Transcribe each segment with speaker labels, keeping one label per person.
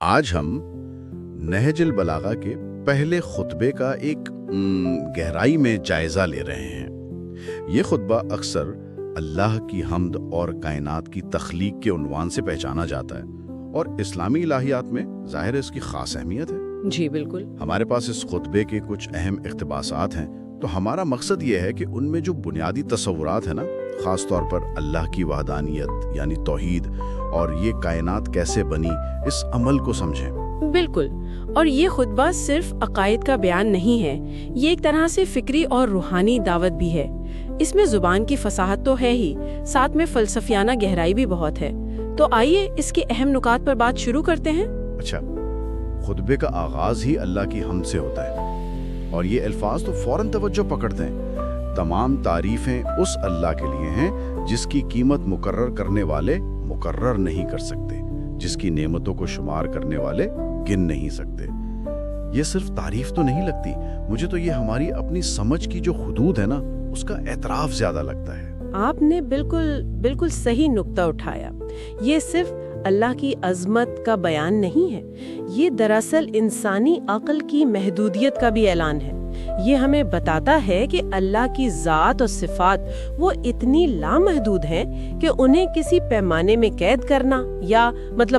Speaker 1: آج ہم نہج البلاغہ کے پہلے خطبے کا ایک گہرائی میں جائزہ لے رہے ہیں۔ یہ خطبہ اکثر اللہ کی حمد اور کائنات کی تخلیق کے عنوان سے پہچانا جاتا ہے، اور اسلامی الہیات میں ظاہر اس کی خاص اہمیت ہے۔
Speaker 2: جی بالکل۔
Speaker 1: ہمارے پاس اس خطبے کے کچھ اہم اقتباسات ہیں، تو ہمارا مقصد یہ ہے کہ ان میں جو بنیادی تصورات ہیں نا، خاص طور پر اللہ کی وحدانیت یعنی توحید اور یہ کائنات کیسے بنی، اس عمل کو سمجھیں۔
Speaker 2: بالکل، اور یہ خطبہ صرف عقائد کا بیان نہیں ہے، یہ ایک طرح سے فکری اور روحانی دعوت بھی ہے۔ اس میں زبان کی فصاحت تو ہے ہی، ساتھ میں فلسفیانہ گہرائی بھی بہت ہے۔ تو آئیے اس کے اہم نکات پر بات شروع کرتے ہیں۔
Speaker 1: اچھا، خطبے کا آغاز ہی اللہ کی حمد سے ہوتا ہے، اور یہ الفاظ تو فوراً توجہ پکڑتے ہیں۔ تمام تعریفیں اس اللہ کے لیے ہیں جس کی قیمت مقرر کرنے والے مقرر نہیں کر سکتے، جس کی نعمتوں کو شمار کرنے والے گن نہیں سکتے۔ یہ صرف تعریف تو نہیں لگتی، مجھے تو یہ ہماری اپنی سمجھ کی جو حدود ہے نا، اس کا اعتراف زیادہ لگتا ہے۔
Speaker 2: آپ نے بالکل صحیح نقطہ اٹھایا۔ یہ صرف اللہ کی عظمت کا بیان نہیں ہے، یہ دراصل انسانی عقل کی محدودیت کا بھی اعلان ہے۔ یہ ہمیں بتاتا ہے کہ اللہ کی ذات اور صفات وہ اتنی لامحدود ہیں کہ انہیں کسی پیمانے میں قید کرنا یا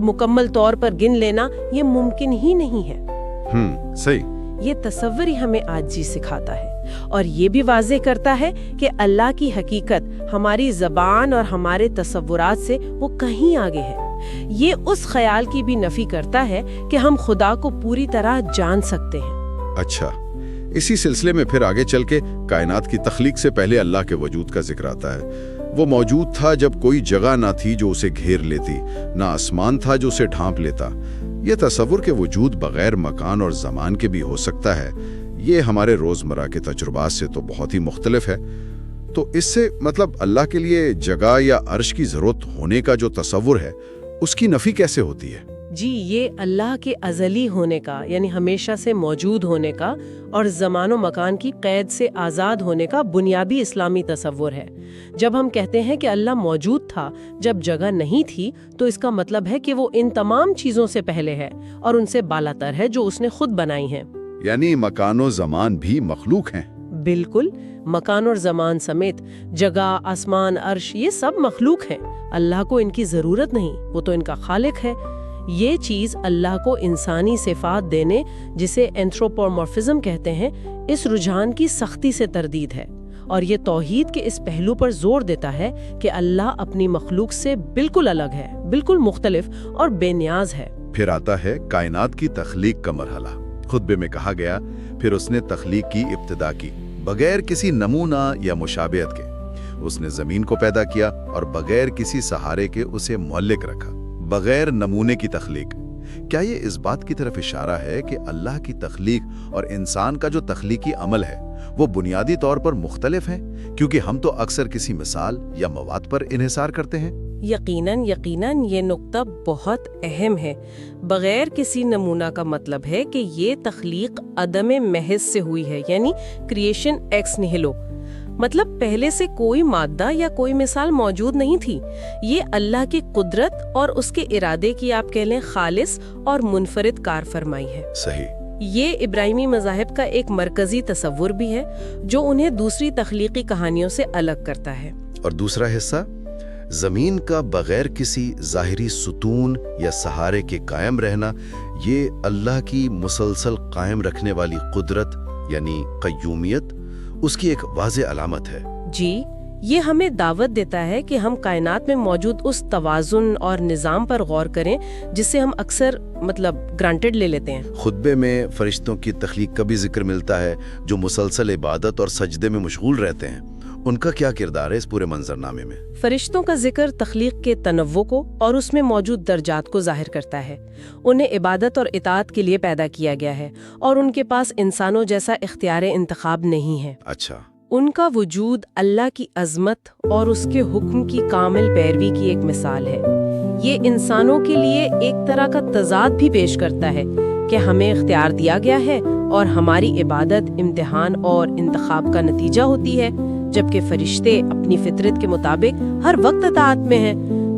Speaker 2: مکمل طور پر گن لینا یہ ممکن ہی نہیں ہے۔
Speaker 1: صحیح۔
Speaker 2: یہ تصور ہی ہمیں عاجزی سکھاتا ہے، اور یہ بھی واضح کرتا ہے کہ اللہ کی حقیقت ہماری زبان اور ہمارے تصورات سے وہ کہیں آگے ہے۔ یہ اس خیال کی بھی نفی کرتا ہے کہ ہم خدا کو پوری طرح جان سکتے ہیں۔
Speaker 1: اچھا، اسی سلسلے میں پھر آگے چل کے کائنات کی تخلیق سے پہلے اللہ کے وجود کا ذکر آتا ہے۔ وہ موجود تھا جب کوئی جگہ نہ تھی جو اسے گھیر لیتی، نہ آسمان تھا جو اسے ڈھانپ لیتا۔ یہ تصور کہ وجود بغیر مکان اور زمان کے بھی ہو سکتا ہے، یہ ہمارے روزمرہ کے تجربات سے تو بہت ہی مختلف ہے۔ تو اس سے اللہ کے لیے جگہ یا عرش کی ضرورت ہونے کا جو تصور ہے، اس کی نفی کیسے ہوتی ہے؟
Speaker 2: جی، یہ اللہ کے ازلی ہونے کا یعنی ہمیشہ سے موجود ہونے کا اور زمان و مکان کی قید سے آزاد ہونے کا بنیادی اسلامی تصور ہے۔ جب ہم کہتے ہیں کہ اللہ موجود تھا جب جگہ نہیں تھی، تو اس کا مطلب ہے کہ وہ ان تمام چیزوں سے پہلے ہے اور ان سے بالاتر ہے جو اس نے خود بنائی ہیں۔
Speaker 1: یعنی مکان و زمان بھی مخلوق ہیں؟
Speaker 2: بالکل، مکان اور زمان سمیت جگہ، آسمان، عرش، یہ سب مخلوق ہیں۔ اللہ کو ان کی ضرورت نہیں، وہ تو ان کا خالق ہے۔ یہ چیز اللہ کو انسانی صفات دینے، جسے اینتھروپومورفزم کہتے ہیں، اس رجحان کی سختی سے تردید ہے، اور یہ توحید کے اس پہلو پر زور دیتا ہے کہ اللہ اپنی مخلوق سے بالکل الگ ہے، بالکل مختلف اور بے نیاز ہے۔
Speaker 1: پھر آتا ہے کائنات کی تخلیق کا مرحلہ۔ خطبے میں کہا گیا، پھر اس نے تخلیق کی ابتدا کی، بغیر کسی نمونہ یا مشابہت کے۔ اس نے زمین کو پیدا کیا اور بغیر کسی سہارے کے اسے معلق رکھا۔ بغیر نمونے کی تخلیق، کیا یہ اس بات کی طرف اشارہ ہے کہ اللہ کی تخلیق اور انسان کا جو تخلیقی عمل ہے وہ بنیادی طور پر مختلف ہیں، کیونکہ ہم تو اکثر کسی مثال یا مواد پر انحصار کرتے ہیں؟
Speaker 2: یقیناً یہ نقطہ بہت اہم ہے۔ بغیر کسی نمونہ کا مطلب ہے کہ یہ تخلیق عدم محض سے ہوئی ہے، یعنی کریشن ایکس نیہلو، پہلے سے کوئی مادہ یا کوئی مثال موجود نہیں تھی۔ یہ اللہ کی قدرت اور اس کے ارادے کی آپ کہہ لیں خالص اور منفرد کار فرمائی ہے۔
Speaker 1: صحیح۔
Speaker 2: یہ ابراہیمی مذاہب کا ایک مرکزی تصور بھی ہے جو انہیں دوسری تخلیقی کہانیوں سے الگ کرتا ہے۔
Speaker 1: اور دوسرا حصہ، زمین کا بغیر کسی ظاہری ستون یا سہارے کے قائم رہنا، یہ اللہ کی مسلسل قائم رکھنے والی قدرت یعنی قیومیت، اس کی ایک واضح علامت ہے۔
Speaker 2: جی، یہ ہمیں دعوت دیتا ہے کہ ہم کائنات میں موجود اس توازن اور نظام پر غور کریں جسے ہم اکثر گرانٹڈ لے لیتے ہیں۔
Speaker 1: خطبے میں فرشتوں کی تخلیق کا بھی ذکر ملتا ہے، جو مسلسل عبادت اور سجدے میں مشغول رہتے ہیں۔ ان کا کیا کردار ہے اس پورے منظرنامے میں؟
Speaker 2: فرشتوں کا ذکر تخلیق کے تنوع کو اور اس میں موجود درجات کو ظاہر کرتا ہے۔ انہیں عبادت اور اطاعت کے لیے پیدا کیا گیا ہے، اور ان کے پاس انسانوں جیسا اختیار انتخاب نہیں ہے۔
Speaker 1: اچھا۔
Speaker 2: ان کا وجود اللہ کی عظمت اور اس کے حکم کی کامل پیروی کی ایک مثال ہے۔ یہ انسانوں کے لیے ایک طرح کا تضاد بھی پیش کرتا ہے کہ ہمیں اختیار دیا گیا ہے اور ہماری عبادت امتحان اور انتخاب کا نتیجہ ہوتی ہے، جبکہ فرشتے اپنی فطرت کے مطابق ہر وقت اطاعت میں ہیں۔